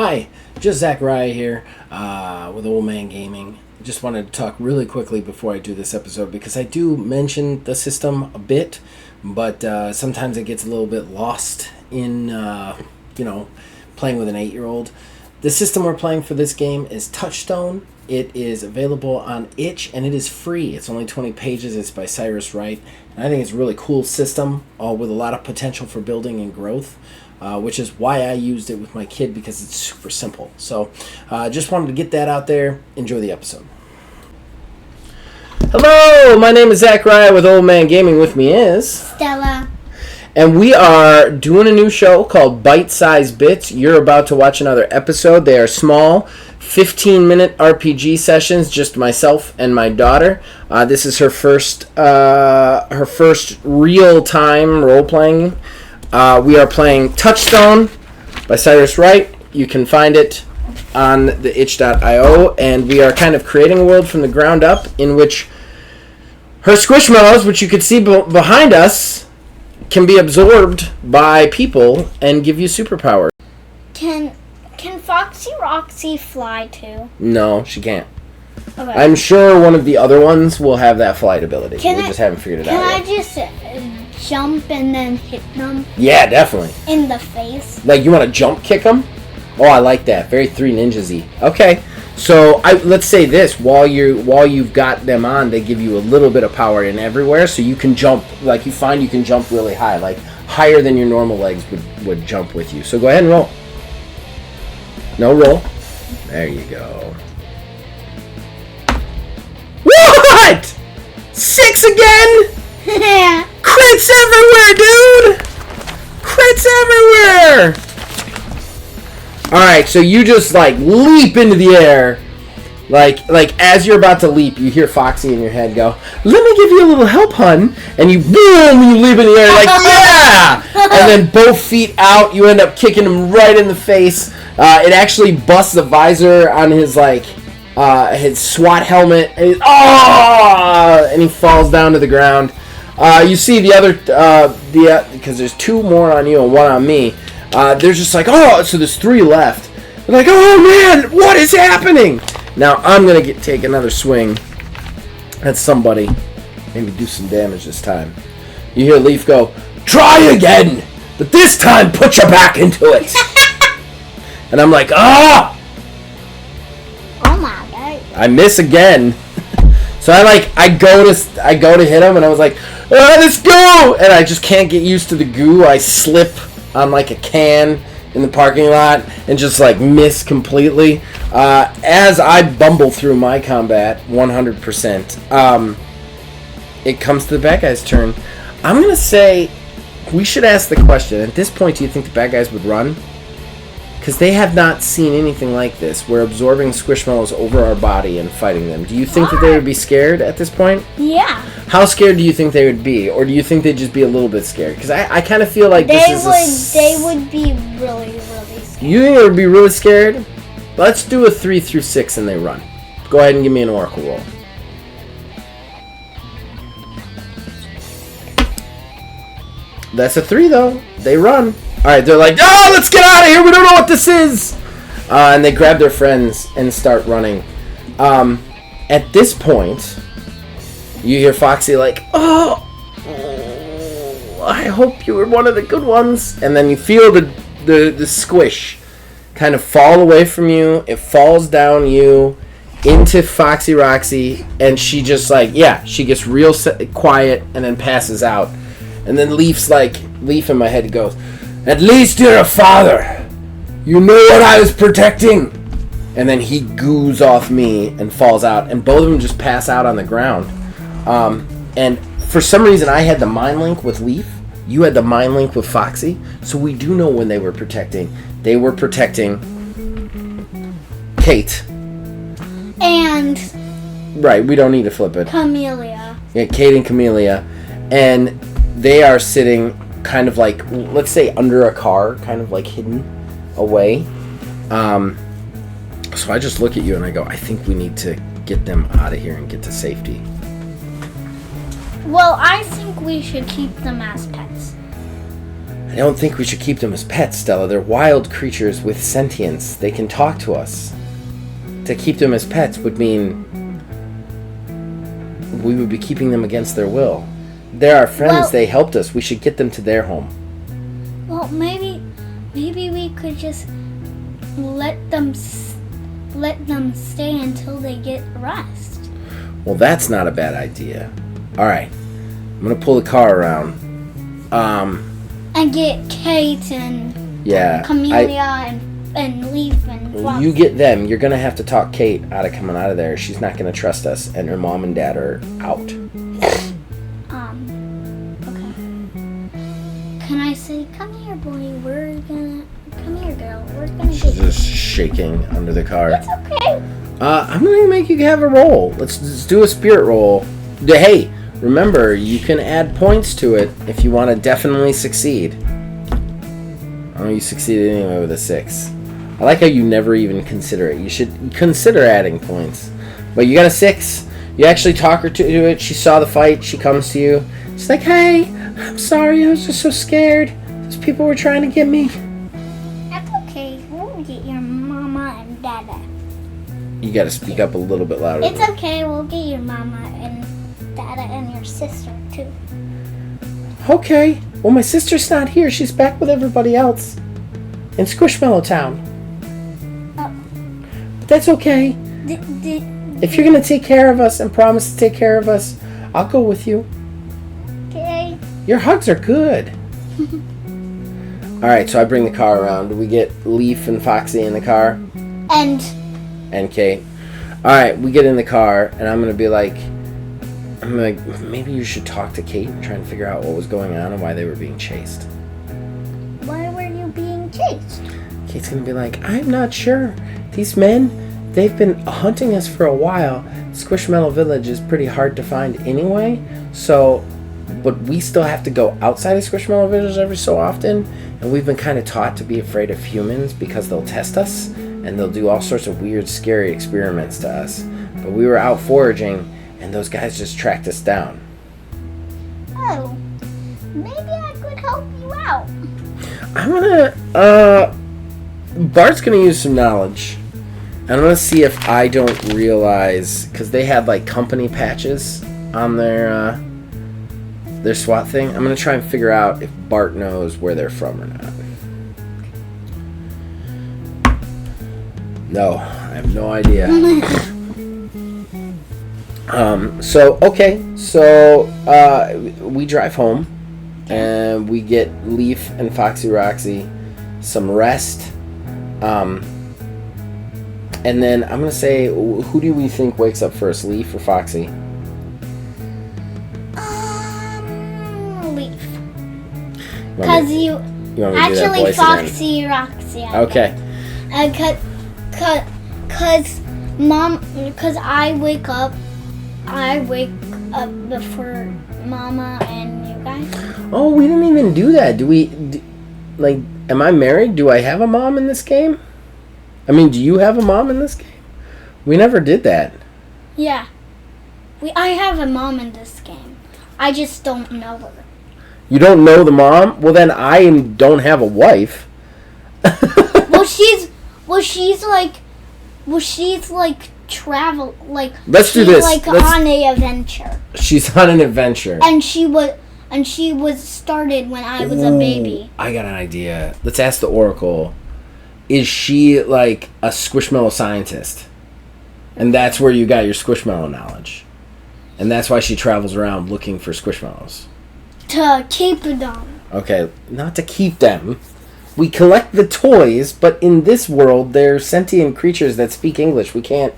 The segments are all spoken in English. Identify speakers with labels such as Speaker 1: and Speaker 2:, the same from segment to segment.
Speaker 1: Hi, just Zachariah here with Old Man Gaming. Just wanted to talk really quickly before I do this episode because I do mention the system a bit, but sometimes it gets a little bit lost in, playing with an 8-year-old. The system we're playing for this game is Touchstone. It is available on itch and it is free. It's only 20 pages. It's by Cyrus Wright. And I think it's a really cool system with a lot of potential for building and growth. Which is why I used it with my kid because it's super simple. So just wanted to get that out there. Enjoy the episode. Hello, my name is Zachariah with Old Man Gaming. With me is
Speaker 2: Stella.
Speaker 1: And we are doing a new show called Bite Size Bits. You're about to watch another episode. They are small, 15-minute RPG sessions, just myself and my daughter. This is her first real-time role-playing. We are playing Touchstone by Cyrus Wright. You can find it on the itch.io, and we are kind of creating a world from the ground up in which her squishmallows, which you can see behind us, can be absorbed by people and give you superpowers.
Speaker 2: Can Foxy Roxy fly too?
Speaker 1: No, she can't.
Speaker 2: Okay.
Speaker 1: I'm sure one of the other ones will have that flight ability. We just haven't figured it out yet.
Speaker 2: Can I just jump and then hit them?
Speaker 1: Yeah, definitely.
Speaker 2: In the face?
Speaker 1: Like, you want to jump kick them? Oh, I like that. Very Three Ninjas-y. Okay. So, let's say this. While you've got them on, they give you a little bit of power in everywhere, so you can jump. Like, you find you can jump really high. Like, higher than your normal legs would jump with you. So, go ahead and roll. No roll. There you go. What? 6 again? Crits everywhere, dude! Crits everywhere! Alright, so you just, leap into the air. Like, as you're about to leap, you hear Foxy in your head go, "Let me give you a little help, hun." And you, boom, you leap in the air, like, yeah! And then both feet out, you end up kicking him right in the face. It actually busts the visor on his, his SWAT helmet. And, and he falls down to the ground. You see the other, because there's 2 more on you and 1 on me. They're just like, oh, so there's 3 left. They're like, oh man, what is happening? Now I'm gonna take another swing at somebody, maybe do some damage this time. You hear Leaf go, "Try again, but this time put your back into it." And I'm like, ah!
Speaker 2: Oh my god!
Speaker 1: I miss again. So I go to hit him, and I was like, let's go! And I just can't get used to the goo. I slip on a can in the parking lot and just miss completely. As I bumble through my combat 100%, it comes to the bad guy's turn. I'm gonna say we should ask the question. At this point, do you think the bad guys would run? Because they have not seen anything like this. We're absorbing squishmallows over our body and fighting them. Do you think that they would be scared at this point?
Speaker 2: Yeah.
Speaker 1: How scared do you think they would be? Or do you think they'd just be a little bit scared? Because I kind of feel like
Speaker 2: they would be really, really scared.
Speaker 1: You think they would be really scared? Let's do a 3 through 6 and they run. Go ahead and give me an oracle roll. That's a 3 though. They run. Alright, they're like, oh, let's get out of here. We don't know what this is. And they grab their friends and start running. At this point, you hear Foxy oh, I hope you were one of the good ones. And then you feel the squish kind of fall away from you. It falls down you into Foxy Roxy. And she just she gets real quiet and then passes out. And then Leaf in my head goes, "At least you're a father. You know what I was protecting." And then he goos off me and falls out. And both of them just pass out on the ground. And for some reason, I had the mind link with Leaf. You had the mind link with Foxy. So we do know when they were protecting. They were protecting Kate.
Speaker 2: And...
Speaker 1: Right, we don't need to flip it.
Speaker 2: Camellia.
Speaker 1: Yeah, Kate and Camellia. And they are sitting kind of let's say under a car, kind of hidden away. So I just look at you and I go, I think we need to get them out of here and get to safety.
Speaker 2: Well, I think we should keep them as pets.
Speaker 1: I don't think we should keep them as pets, Stella. They're wild creatures with sentience. They can talk to us. To keep them as pets would mean we would be keeping them against their will. They're our friends.
Speaker 2: Well,
Speaker 1: they helped us. We should get them to their home.
Speaker 2: Well, maybe we could just let them stay until they get rest.
Speaker 1: Well, that's not a bad idea. All right. I'm going to pull the car around.
Speaker 2: And get Kate and Camellia and Leaf and Fox.
Speaker 1: You get them. You're going to have to talk Kate out of coming out of there. She's not going to trust us, and her mom and dad are out.
Speaker 2: Okay. Can I say, come here, boy, come here, girl, we're gonna
Speaker 1: She's just shaking under the car.
Speaker 2: It's okay.
Speaker 1: I'm going to make you have a roll. Let's do a spirit roll. Hey, remember, you can add points to it if you want to definitely succeed. Oh, you succeeded anyway with a 6. I like how you never even consider it. You should consider adding points. But you got a 6. You actually talk her to it. She saw the fight. She comes to you. She's like, hey, I'm sorry. I was just so scared. Those people were trying to get me.
Speaker 2: That's okay. We'll get your mama and dada.
Speaker 1: You got to speak up a little bit louder.
Speaker 2: It's okay. We'll get your mama and dada and your sister, too.
Speaker 1: Okay. Well, my sister's not here. She's back with everybody else in Squishmallow Town.
Speaker 2: Oh.
Speaker 1: But that's okay. If you're going to take care of us and promise to take care of us, I'll go with you.
Speaker 2: Okay.
Speaker 1: Your hugs are good. All right, so I bring the car around. Do we get Leaf and Foxy in the car? And Kate. All right, we get in the car, and I'm going to be like, maybe you should talk to Kate and try and figure out what was going on and why they were being chased.
Speaker 2: Why were you being chased?
Speaker 1: Kate's going to be like, I'm not sure. These men, they've been hunting us for a while. Squishmallow Village is pretty hard to find anyway, but we still have to go outside of Squishmallow Village every so often, and we've been kind of taught to be afraid of humans because they'll test us, and they'll do all sorts of weird, scary experiments to us. But we were out foraging, and those guys just tracked us down.
Speaker 2: Oh, maybe I could help you out.
Speaker 1: I'm gonna, Bart's gonna use some knowledge. And I'm gonna see if I don't realize, because they had like company patches on their SWAT thing. I'm gonna try and figure out if Bart knows where they're from or not. No, I have no idea. We drive home, and we get Leaf and Foxy Roxy some rest, and then I'm gonna say, who do we think wakes up first, Leaf or Foxy?
Speaker 2: Leaf. Because you actually Foxy Roxy.
Speaker 1: Okay.
Speaker 2: Because I wake up before Mama and you guys.
Speaker 1: Oh, we didn't even do that. Am I married? Do I have a mom in this game? I mean, do you have a mom in this game? We never did that.
Speaker 2: Yeah. I have a mom in this game. I just don't know her.
Speaker 1: You don't know the mom? Well, then I don't have a wife.
Speaker 2: She's like travel like.
Speaker 1: Let's do this.
Speaker 2: On an adventure.
Speaker 1: She's on an adventure.
Speaker 2: And she was started when I was a baby.
Speaker 1: I got an idea. Let's ask the Oracle. Is she like a Squishmallow scientist? And that's where you got your Squishmallow knowledge. And that's why she travels around looking for Squishmallows.
Speaker 2: To keep them.
Speaker 1: Okay, not to keep them. We collect the toys, but in this world, they're sentient creatures that speak English. We can't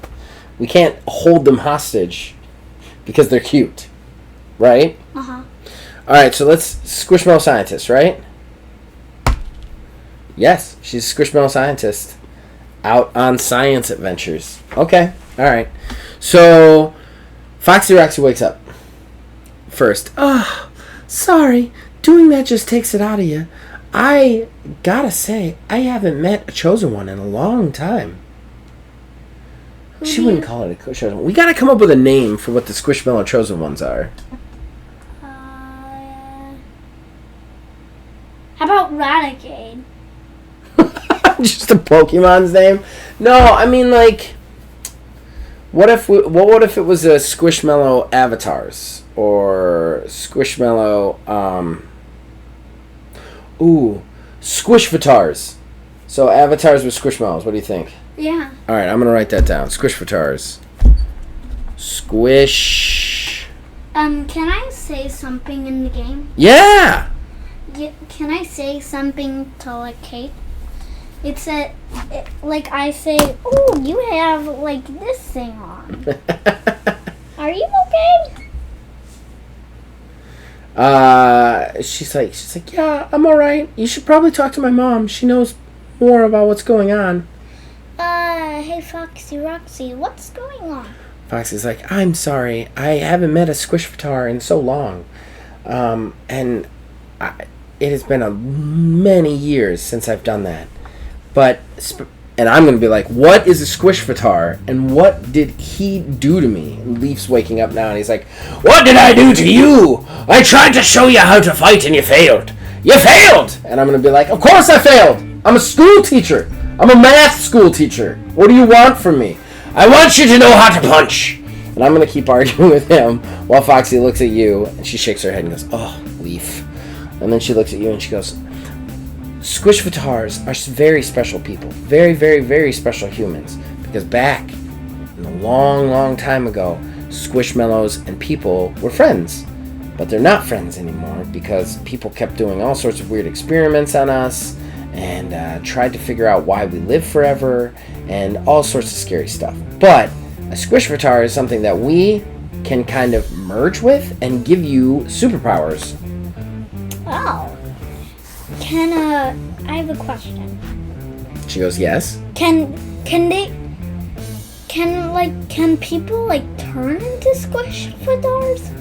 Speaker 1: hold them hostage because they're cute, right?
Speaker 2: Uh-huh.
Speaker 1: All right, so let's Squishmallow scientist, right? Yes, she's a Squishmallow scientist out on science adventures. Okay, all right. So Foxy Roxy wakes up first. Oh, sorry. Doing that just takes it out of you. I gotta say, I haven't met a chosen one in a long time. She wouldn't call it a chosen one. We gotta come up with a name for what the Squishmallow chosen ones are.
Speaker 2: How about Raticate?
Speaker 1: Just a Pokemon's name? No, I mean, like, what if it was a Squishmallow Avatars? Or Squishmallow, Squishvatars. So avatars with Squishmallows. What do you think?
Speaker 2: Yeah.
Speaker 1: Alright, I'm going to write that down. Squishvatars. Squish.
Speaker 2: Can I say something in the game?
Speaker 1: Yeah!
Speaker 2: Can I say something to, like, Kate? It's like, I say, oh, you have, like, this thing on. Are you okay?
Speaker 1: She's like, yeah, I'm alright. You should probably talk to my mom. She knows more about what's going on.
Speaker 2: Hey, Foxy Roxy, what's going on?
Speaker 1: Foxy's like, I'm sorry. I haven't met a Squishvatar in so long. And it has been many years since I've done that. And I'm going to be like, what is a Squishvatar? And what did he do to me? And Leaf's waking up now and he's like, what did I do to you? I tried to show you how to fight and you failed. You failed! And I'm going to be like, of course I failed. I'm a school teacher. I'm a math school teacher. What do you want from me? I want you to know how to punch. And I'm going to keep arguing with him while Foxy looks at you and she shakes her head and goes, oh, Leaf. And then she looks at you and she goes, Squishvatars are very special people. Very, very, very special humans. Because back in a long, long time ago, Squishmallows and people were friends. But they're not friends anymore because people kept doing all sorts of weird experiments on us and tried to figure out why we live forever and all sorts of scary stuff. But a Squishvatar is something that we can kind of merge with and give you superpowers.
Speaker 2: Oh. I have a question.
Speaker 1: She goes, yes.
Speaker 2: Can people, like, turn into Squishvatars?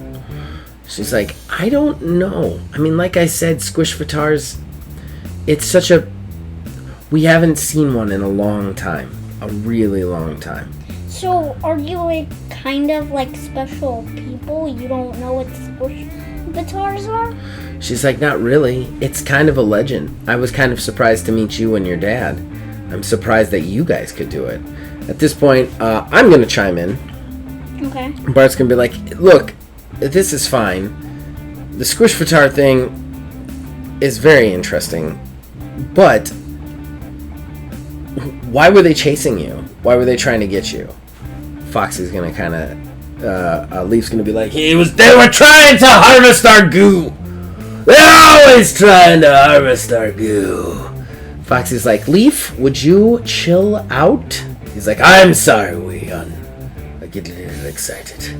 Speaker 1: She's like, I don't know. I mean, like I said, Squishvatars, it's we haven't seen one in a long time. A really long time.
Speaker 2: So, are you, like, kind of, like, special people? You don't know what Squishvatars are?
Speaker 1: She's like, not really. It's kind of a legend. I was kind of surprised to meet you and your dad. I'm surprised that you guys could do it. At this point, I'm going to chime in.
Speaker 2: Okay.
Speaker 1: Bart's going to be like, look, this is fine. The Squishvatar thing is very interesting. But why were they chasing you? Why were they trying to get you? Foxy's going to kind of... Leaf's going to be like, they were trying to harvest our goo. They're always trying to harvest our goo. Foxy's like, Leaf, would you chill out? He's like, I'm sorry, Weon. I get a little excited.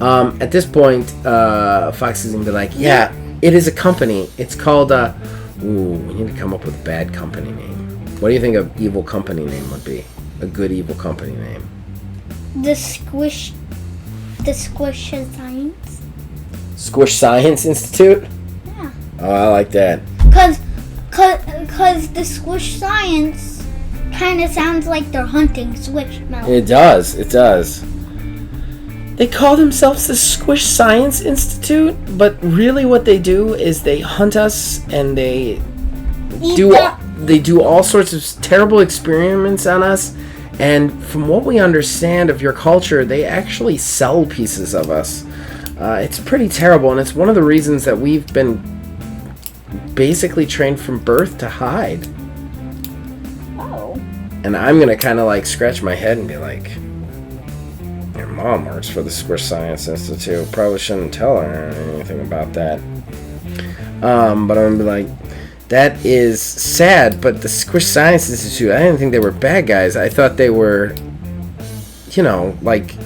Speaker 1: At this point, Foxy's gonna be like, yeah, it is a company. It's called, we need to come up with a bad company name. What do you think an evil company name would be? A good evil company name?
Speaker 2: The Squish Science.
Speaker 1: Squish Science Institute?
Speaker 2: Yeah.
Speaker 1: Oh, I like that.
Speaker 2: Cause the Squish Science kind of sounds like they're hunting Squishmallows.
Speaker 1: It does. They call themselves the Squish Science Institute, but really what they do is they hunt us and they do all sorts of terrible experiments on us. And from what we understand of your culture, they actually sell pieces of us. It's pretty terrible, and it's one of the reasons that we've been basically trained from birth to hide.
Speaker 2: Oh.
Speaker 1: And I'm going to kind of like scratch my head and be like, your mom works for the Squish Science Institute. Probably shouldn't tell her anything about that. But I'm going to be like, that is sad, but the Squish Science Institute, I didn't think they were bad guys. I thought they were, like,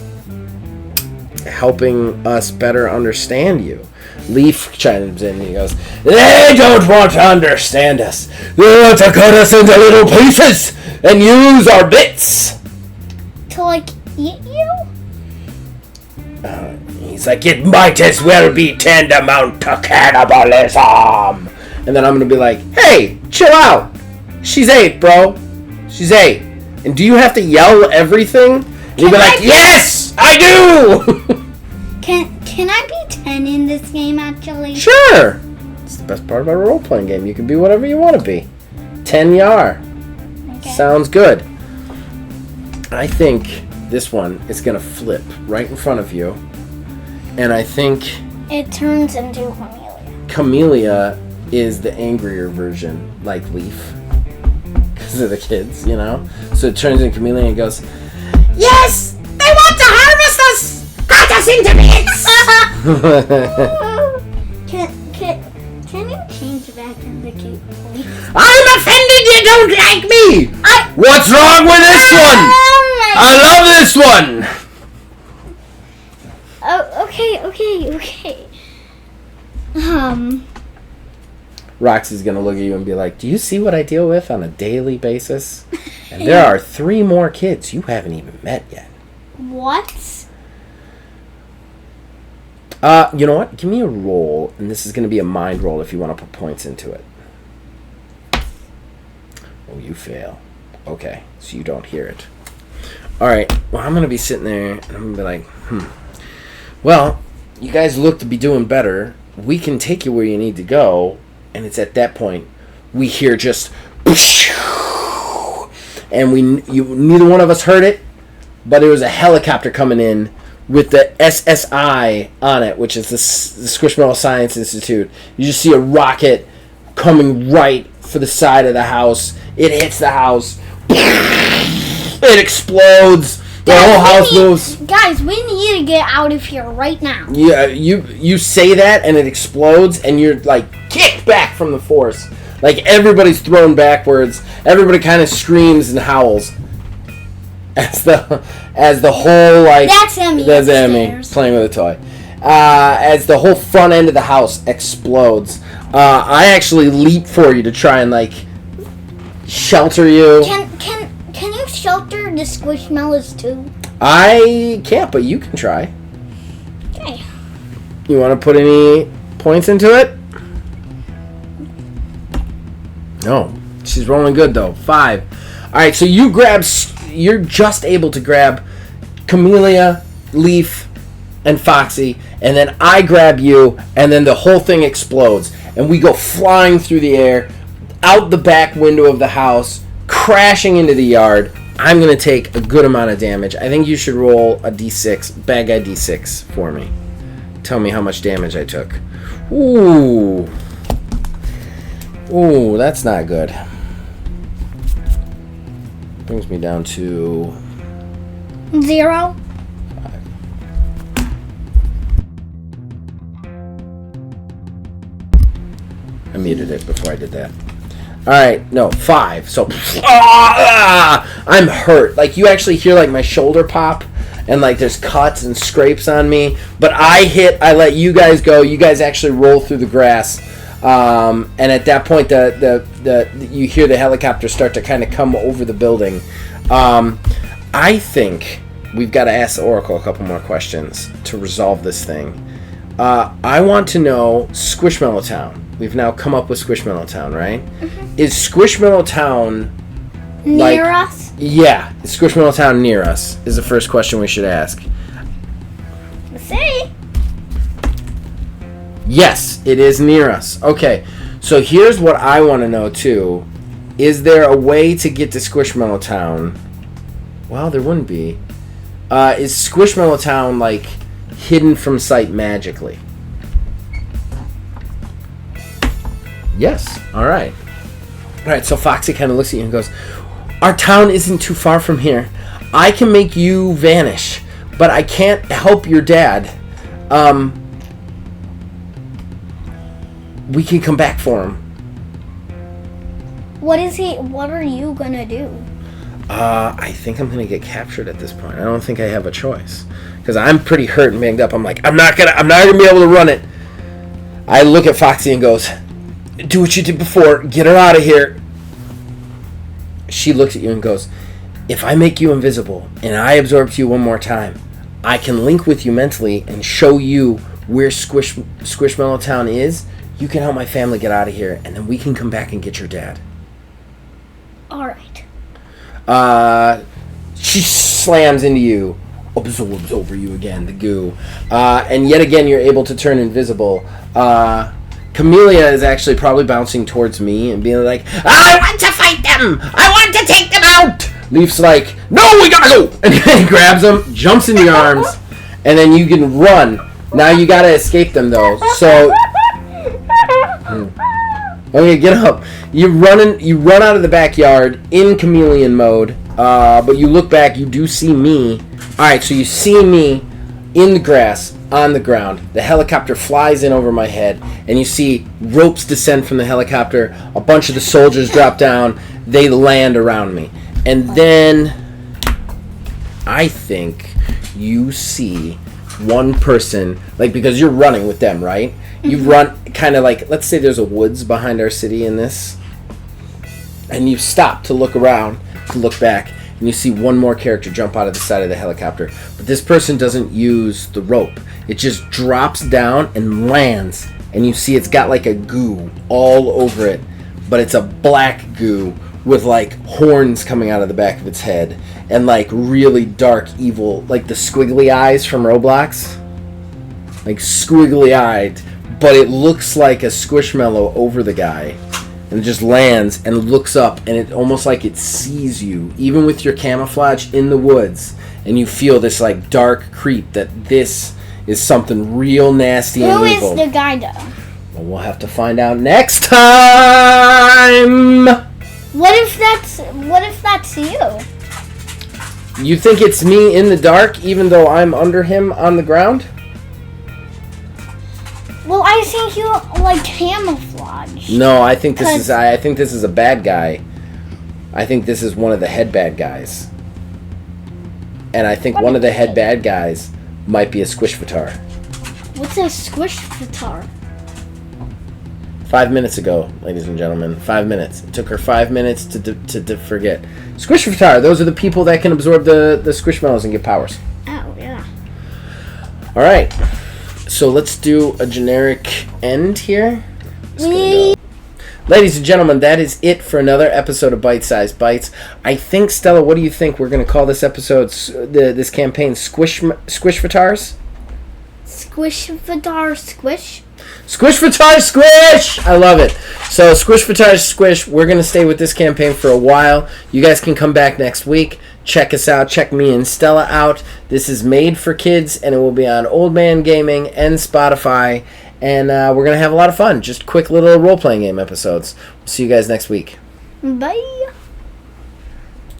Speaker 1: helping us better understand you. Leaf chimes in and he goes, they don't want to understand us. They want to cut us into little pieces and use our bits.
Speaker 2: To, like, eat you?
Speaker 1: He's like, it might as well be tantamount to cannibalism. And then I'm going to be like, hey, chill out. She's 8, bro. She's 8. And do you have to yell everything? And you'll be like, yes, I do.
Speaker 2: Can I be 10 in this game, actually?
Speaker 1: Sure. It's the best part about a role-playing game. You can be whatever you want to be. 10 yar.
Speaker 2: Okay.
Speaker 1: Sounds good. I think this one is going to flip right in front of you. And I think
Speaker 2: It turns into Camellia.
Speaker 1: Camellia is the angrier version, like Leaf. Because of the kids, you know? So it turns into Camellia and goes, "Yes! They want to harvest us! Cut us into bits!"
Speaker 2: Can you change back into Kate, please?
Speaker 1: I'm offended you don't like me! What's wrong with this one? I love this one!
Speaker 2: Oh, okay.
Speaker 1: Roxy's gonna look at you and be like, "Do you see what I deal with on a daily basis? And there are 3 more kids you haven't even met yet."
Speaker 2: What?
Speaker 1: You know what? Give me a roll, and this is gonna be a mind roll if you want to put points into it. Oh, you fail. Okay, so you don't hear it. Alright, well, I'm gonna be sitting there, and I'm gonna be like, well, you guys look to be doing better. We can take you where you need to go. And it's at that point we hear just, and neither one of us heard it, but it was a helicopter coming in with the SSI on it, which is the Squishmallow Science Institute. You just see a rocket coming right for the side of the house. It hits the house. It explodes. The whole house moves.
Speaker 2: Guys, we need to get out of here right now.
Speaker 1: Yeah, you say that and it explodes and you're like kicked back from the force. Like everybody's thrown backwards. Everybody kind of screams and howls as the whole like
Speaker 2: That's Emmy.
Speaker 1: That's Emmy playing with a toy. As the whole front end of the house explodes. I actually leap for you to try and like shelter you.
Speaker 2: Can you shelter the Squishmallows too?
Speaker 1: I can't, but you can try.
Speaker 2: Okay.
Speaker 1: You want to put any points into it? No. She's rolling good though. 5. Alright, so you're just able to grab Camellia, Leaf, and Foxy, and then I grab you, and then the whole thing explodes. And we go flying through the air, out the back window of the house, crashing into the yard. I'm going to take a good amount of damage. I think you should roll a d6, bad guy d6 for me. Tell me how much damage I took. Ooh, that's not good. Brings me down to
Speaker 2: 0.
Speaker 1: 5. I muted it before I did that. Alright, no, 5. So, I'm hurt. Like, you actually hear, like, my shoulder pop, and, like, there's cuts and scrapes on me. But I let you guys go. You guys actually roll through the grass. And at that point, you hear the helicopter start to kind of come over the building. I think we've got to ask the Oracle a couple more questions to resolve this thing. I want to know Squishmallow Town. We've now come up with Squishmallow Town, right? Mm-hmm. Is Squishmallow Town
Speaker 2: near us?
Speaker 1: Yeah, is Squishmallow Town near us? Is the first question we should ask.
Speaker 2: Let's see.
Speaker 1: Yes, it is near us. Okay, so here's what I want to know too. Is there a way to get to Squishmallow Town? Well, there wouldn't be. Is Squishmallow Town like hidden from sight magically? Yes. All right. So Foxy kind of looks at you and goes, "Our town isn't too far from here. I can make you vanish, but I can't help your dad. We can come back for him."
Speaker 2: What are you gonna do?
Speaker 1: I think I'm gonna get captured at this point. I don't think I have a choice because I'm pretty hurt and banged up. I'm like, I'm not gonna be able to run it. I look at Foxy and goes, "Do what you did before. Get her out of here." She looks at you and goes, "If I make you invisible and I absorb you one more time, I can link with you mentally and show you where Squishmallow Town is. You can help my family get out of here, and then we can come back and get your dad."
Speaker 2: All right.
Speaker 1: She slams into you, absorbs over you again, the goo. And yet again, you're able to turn invisible. Camellia is actually probably bouncing towards me and being like, I want to fight them! I want to take them out! Leaf's like, no, we gotta go! And he grabs him, jumps in your arms, and then you can run. Now you gotta escape them though. So, okay, get up. You run out of the backyard in chameleon mode, but you look back, you do see me. Alright, so you see me in the grass, on the ground. The helicopter flies in over my head, and you see ropes descend from the helicopter. A bunch of the soldiers drop down. They land around me. And then I think you see one person, like, because you're running with them, right? You run kind of like, let's say there's a woods behind our city in this, and you stop to look around, to look back, and you see one more character jump out of the side of the helicopter. But this person doesn't use the rope. It just drops down and lands, and you see it's got like a goo all over it, but it's a black goo with like horns coming out of the back of its head and like really dark evil, like the squiggly eyes from Roblox, like squiggly eyed, but it looks like a squishmallow over the guy, and it just lands and looks up, and it almost like it sees you even with your camouflage in the woods, and you feel this like dark creep that this is something real nasty and evil.
Speaker 2: Who is the guy though?
Speaker 1: Well, we'll have to find out next time.
Speaker 2: What if that's you?
Speaker 1: You think it's me in the dark, even though I'm under him on the ground?
Speaker 2: Well, I think you like camouflage.
Speaker 1: No, I think this is a bad guy. I think this is one of the head bad guys. And I think one of the head bad guys might be a Squishvatar.
Speaker 2: What's a Squishvatar?
Speaker 1: 5 minutes ago, ladies and gentlemen. 5 minutes. It took her 5 minutes to forget. Squishvatar, those are the people that can absorb the squishmallows and get powers.
Speaker 2: Oh, yeah.
Speaker 1: Alright. So let's do a generic end here. Ladies and gentlemen, that is it for another episode of Bite Size Bites. I think, Stella, what do you think we're going to call this episode, this campaign, Squishvatars?
Speaker 2: Squishvatar Squish?
Speaker 1: Squishvatar Squish! I love it. So, Squishvatar Squish, we're going to stay with this campaign for a while. You guys can come back next week. Check us out. Check me and Stella out. This is made for kids, and it will be on Old Man Gaming and Spotify. And we're going to have a lot of fun. Just quick little role-playing game episodes. We'll see you guys next week.
Speaker 2: Bye.